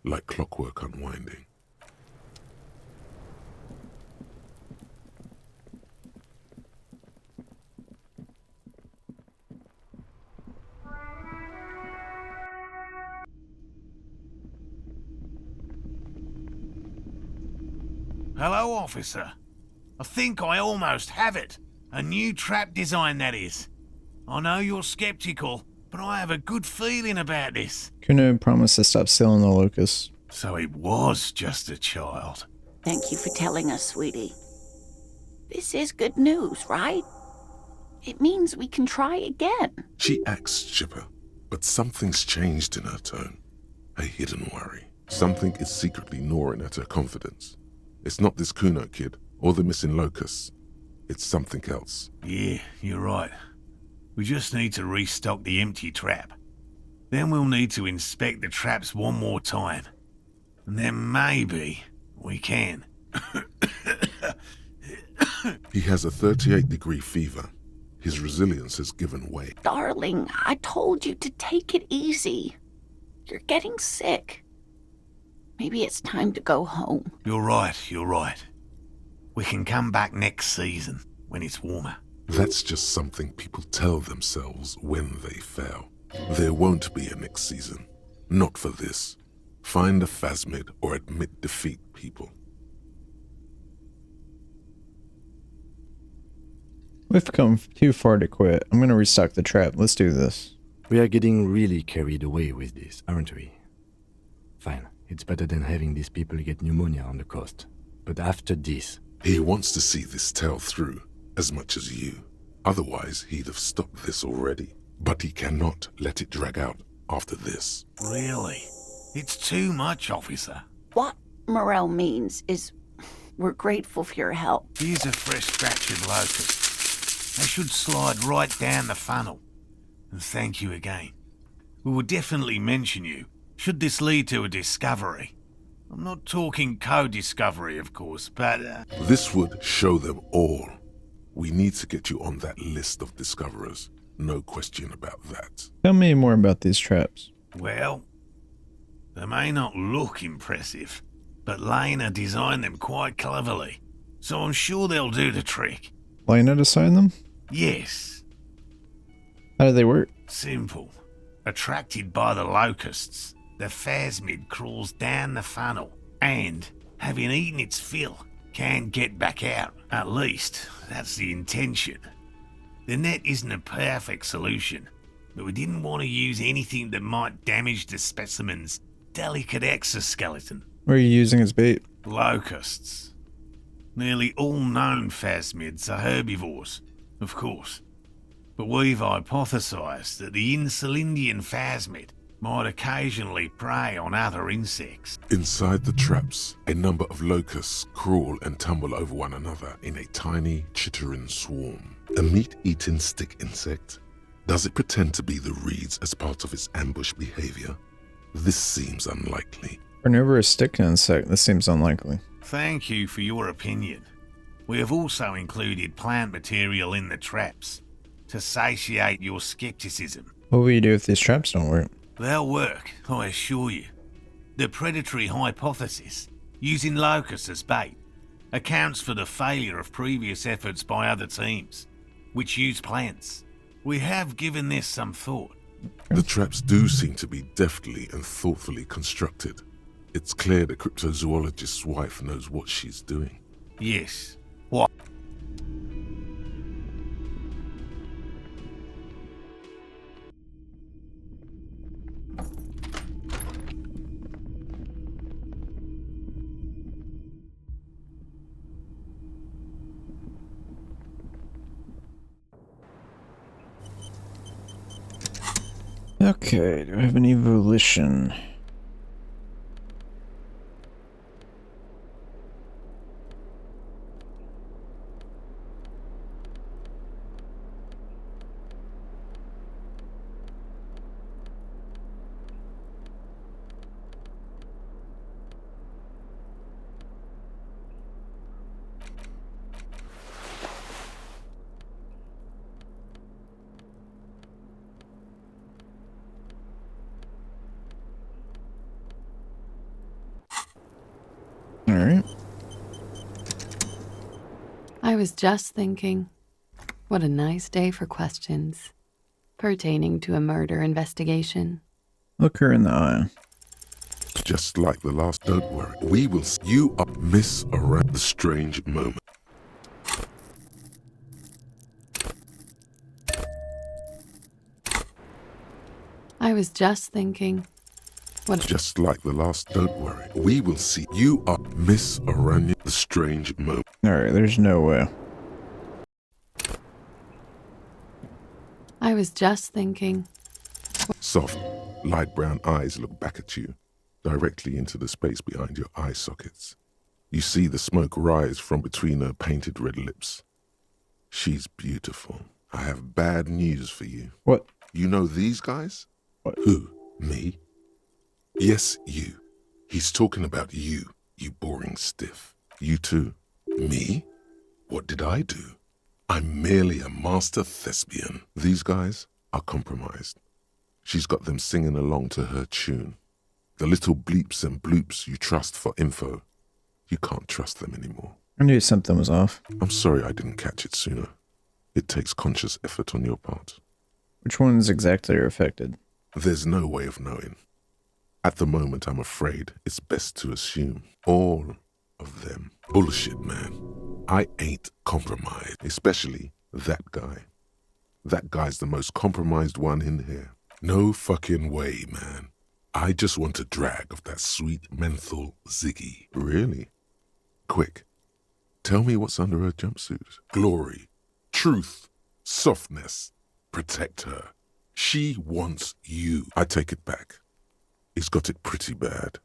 like clockwork unwinding. Hello, officer. I think I almost have it. A new trap design, that is. I know you're skeptical, but I have a good feeling about this. Kuno promised to stop stealing the locust. So it was just a child. Thank you for telling us, sweetie. This is good news, right? It means we can try again. She acts chipper, but something's changed in her tone. A hidden worry. Something is secretly gnawing at her confidence. It's not this Kuno kid or the missing locusts. It's something else. Yeah, you're right. We just need to restock the empty trap. Then we'll need to inspect the traps one more time. And then maybe we can. He has a 38-degree fever. His resilience has given way. Darling, I told you to take it easy. You're getting sick. Maybe it's time to go home. You're right. We can come back next season, when it's warmer. That's just something people tell themselves when they fail. There won't be a next season. Not for this. Find a phasmid or admit defeat, people. We've come too far to quit. I'm gonna restock the trap. Let's do this. We are getting really carried away with this, aren't we? Fine. It's better than having these people get pneumonia on the coast. But after this... He wants to see this tale through, as much as you. Otherwise, he'd have stopped this already. But he cannot let it drag out after this. Really? It's too much, officer. What Morel means is we're grateful for your help. Here's a fresh batch of locusts. They should slide right down the funnel. And thank you again. We will definitely mention you, should this lead to a discovery. I'm not talking co-discovery, of course, but... This would show them all. We need to get you on that list of discoverers. No question about that. Tell me more about these traps. Well, they may not look impressive, but Lena designed them quite cleverly, so I'm sure they'll do the trick. Lena designed them? Yes. How do they work? Simple. Attracted by the locusts, the phasmid crawls down the funnel and, having eaten its fill, can get back out. At least, that's the intention. The net isn't a perfect solution, but we didn't want to use anything that might damage the specimen's delicate exoskeleton. What are you using as bait? Locusts. Nearly all known phasmids are herbivores, of course, but we've hypothesized that the Insulindian phasmid might occasionally prey on other insects. Inside the traps, a number of locusts crawl and tumble over one another in a tiny, chittering swarm. A meat-eating stick insect? Does it pretend to be the reeds as part of its ambush behavior? This seems unlikely. Carnivorous stick insect. This seems unlikely. Thank you for your opinion. We have also included plant material in the traps to satiate your skepticism. What will you do if these traps don't work? They'll work, I assure you. The predatory hypothesis, using locusts as bait, accounts for the failure of previous efforts by other teams, which use plants. We have given this some thought. The traps do seem to be deftly and thoughtfully constructed. It's clear the cryptozoologist's wife knows what she's doing. Yes. What? Okay, do I have any volition? I was just thinking, what a nice day for questions pertaining to a murder investigation. Look her in the eye. Just like the last. Don't worry. We will. You up, miss around the strange moment. I was just thinking, what Just like the last. Don't worry. We will see. You up, miss around the strange moment. Alright, there's no way. I was just thinking, Soft, light brown eyes look back at you, directly into the space behind your eye sockets. You see the smoke rise from between her painted red lips. She's beautiful. I have bad news for you. What? You know these guys? What? Who? Me? Yes, you. He's talking about you, you boring stiff. You too. Me? What did I do? I'm merely a master thespian. These guys are compromised. She's got them singing along to her tune. The little bleeps and bloops you trust for info, you can't trust them anymore. I knew something was off. I'm sorry I didn't catch it sooner. It takes conscious effort on your part. Which ones exactly are affected? There's no way of knowing. At the moment, I'm afraid it's best to assume all of them. Bullshit, man. I ain't compromised, especially that guy. That guy's the most compromised one in here. No fucking way, man. I just want a drag of that sweet menthol Ziggy. Really? Quick. Tell me what's under her jumpsuit. Glory, truth, softness. Protect her. She wants you. I take it back. He's got it pretty bad.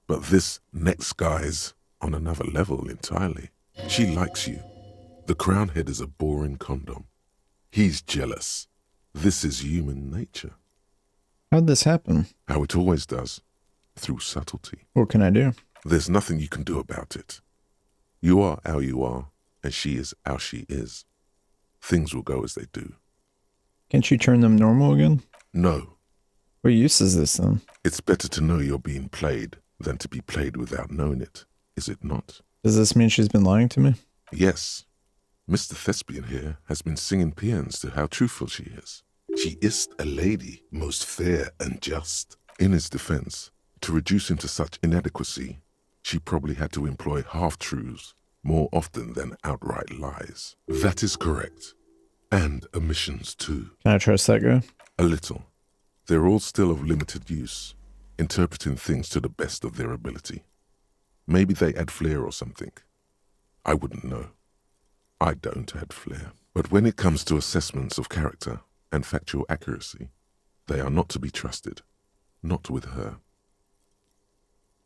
But this next guy's on another level entirely. She likes you. The crown head is a boring condom. He's jealous. This is human nature. How'd this happen? How it always does. Through subtlety. What can I do? There's nothing you can do about it. You are how you are, and she is how she is. Things will go as they do. Can't you turn them normal again? No. What use is this then? It's better to know you're being played than to be played without knowing it, is it not? Does this mean she's been lying to me? Yes. Mr. Thespian here has been singing paeans to how truthful she is. She is a lady, most fair and just. In his defense, to reduce him to such inadequacy, she probably had to employ half-truths more often than outright lies. That is correct. And omissions too. Can I trust that guy? A little. They're all still of limited use, interpreting things to the best of their ability. Maybe they add flair or something. I wouldn't know. I don't add flair. But when it comes to assessments of character and factual accuracy, they are not to be trusted. Not with her.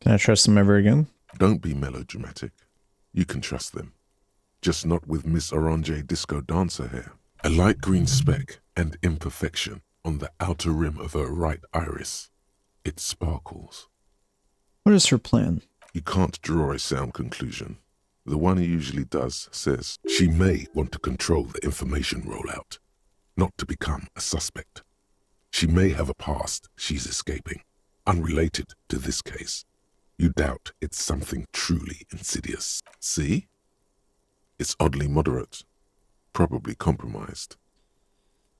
Can I trust them ever again? Don't be melodramatic. You can trust them. Just not with Miss Orange Disco Dancer here. A light green speck and imperfection on the outer rim of her right iris. It sparkles. What is her plan? You can't draw a sound conclusion. The one who usually does says she may want to control the information rollout, not to become a suspect. She may have a past she's escaping, unrelated to this case. You doubt it's something truly insidious. See? It's oddly moderate, probably compromised.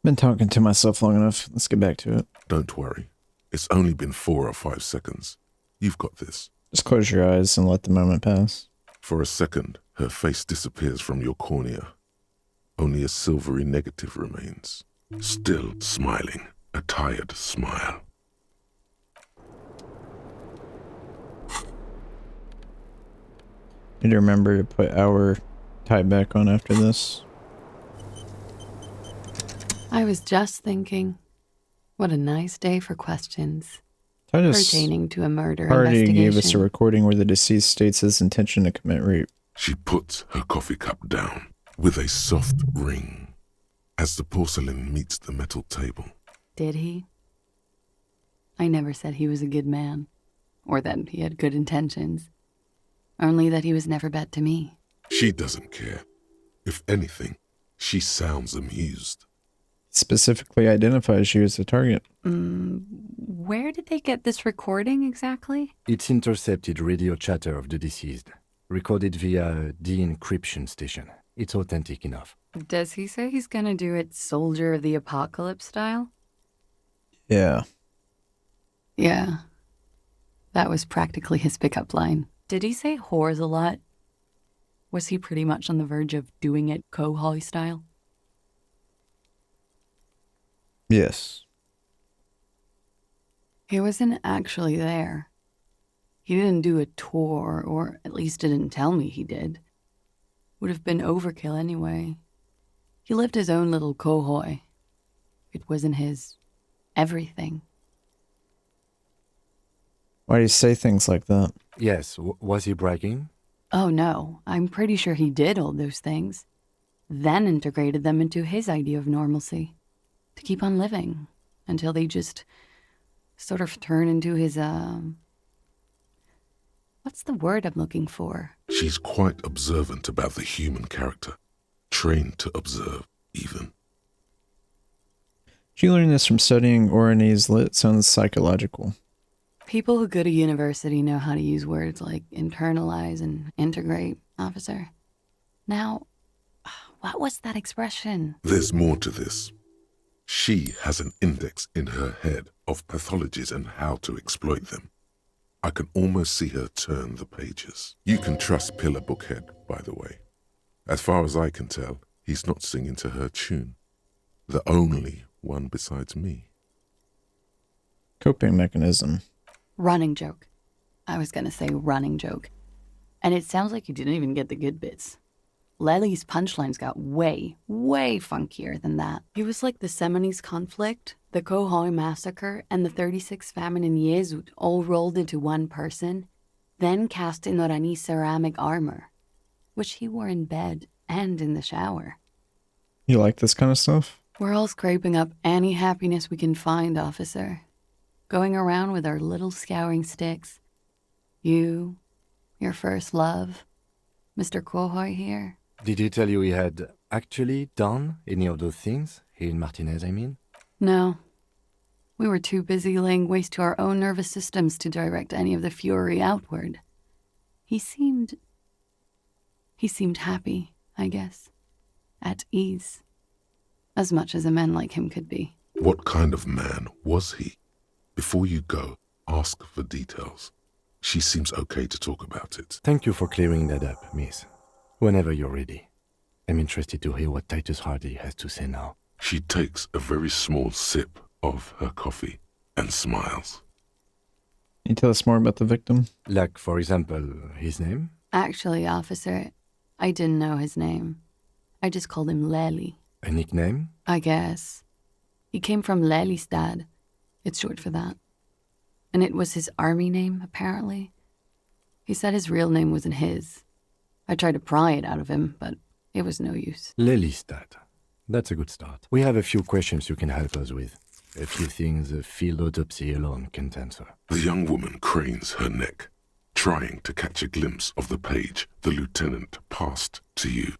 Been talking to myself long enough. Let's get back to it. Don't worry. It's only been 4 or 5 seconds. You've got this. Just close your eyes and let the moment pass. For a second, her face disappears from your cornea. Only a silvery negative remains. Still smiling, a tired smile. Need to remember to put our tie back on after this. I was just thinking, what a nice day for questions Titus pertaining to a murder already investigation. gave us a recording where the deceased states his intention to commit rape. She puts her coffee cup down with a soft ring as the porcelain meets the metal table. Did he? I never said he was a good man, or that he had good intentions. Only that he was never bad to me. She doesn't care. If anything, she sounds amused. Specifically identifies you as the target. Where did they get this recording exactly? It's intercepted radio chatter of the deceased, recorded via a de-encryption station. It's authentic enough. Does he say he's gonna do it Soldier of the Apocalypse style? Yeah. Yeah. That was practically his pickup line. Did he say whores a lot? Was he pretty much on the verge of doing it Kohoi style? Yes. He wasn't actually there. He didn't do a tour, or at least didn't tell me he did. Would have been overkill anyway. He lived his own little Kohoi. It wasn't his everything. Why do you say things like that? Yes, was he bragging? Oh no, I'm pretty sure he did all those things. Then integrated them into his idea of normalcy. To keep on living. Until they just sort of turn into his, what's the word I'm looking for? She's quite observant about the human character. Trained to observe, even. Did you learn this from studying Oranese lit? Sounds psychological. People who go to university know how to use words like internalize and integrate, officer. Now, what was that expression? There's more to this. She has an index in her head of pathologies and how to exploit them. I can almost see her turn the pages. You can trust Pillar Bookhead, by the way. As far as I can tell, he's not singing to her tune. The only one besides me. Coping mechanism. Running joke. I was gonna say running joke. And it sounds like you didn't even get the good bits. Lely's punchlines got way, way funkier than that. He was like the Semenys conflict, the Kohoi massacre, and the 36 famine in Yezut all rolled into one person, then cast in Orani ceramic armor, which he wore in bed and in the shower. You like this kind of stuff? We're all scraping up any happiness we can find, officer. Going around with our little scouring sticks. You, your first love, Mr. Kohoi here. Did he tell you he had actually done any of those things? He in Martinez, I mean? No. We were too busy laying waste to our own nervous systems to direct any of the fury outward. He seemed happy, I guess. At ease. As much as a man like him could be. What kind of man was he? Before you go, ask for details. She seems okay to talk about it. Thank you for clearing that up, miss. Whenever you're ready. I'm interested to hear what Titus Hardy has to say now. She takes a very small sip of her coffee and smiles. Can you tell us more about the victim? Like, for example, his name? Actually, officer, I didn't know his name. I just called him Lely. A nickname? I guess. He came from Lelystad. It's short for that. And it was his army name, apparently. He said his real name wasn't his. I tried to pry it out of him, but it was no use. Lelystad. That's a good start. We have a few questions you can help us with. A few things a field autopsy alone can't answer. The young woman cranes her neck, trying to catch a glimpse of the page the lieutenant passed to you.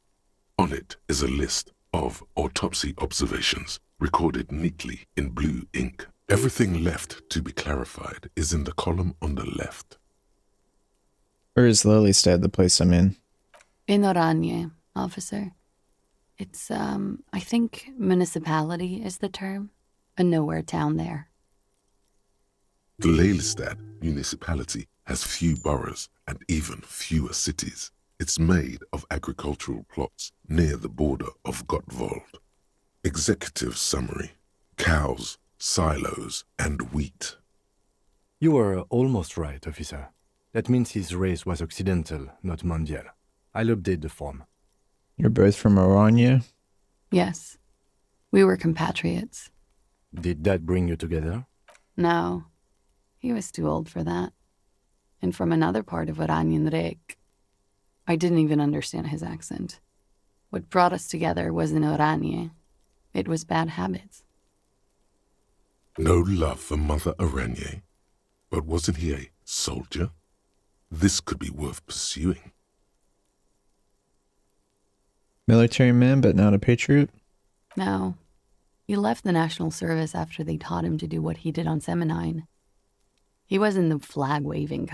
On it is a list of autopsy observations, recorded neatly in blue ink. Everything left to be clarified is in the column on the left. Where is Lelystad, the place I'm in? In Oranje, officer. It's, I think municipality is the term. A nowhere town there. The Lelystad municipality has few boroughs and even fewer cities. It's made of agricultural plots near the border of Gottwald. Executive summary: cows, silos, and wheat. You were almost right, officer. That means his race was occidental, not mondial. I'll update the form. You're both from Oranje? Yes. We were compatriots. Did that bring you together? No. He was too old for that. And from another part of Oranjenrek. I didn't even understand his accent. What brought us together wasn't Oranje. It was bad habits. No love for Mother Oranje. But wasn't he a soldier? This could be worth pursuing. Military man, but not a patriot? No. He left the national service after they taught him to do what he did on Semenine. He wasn't the flag-waving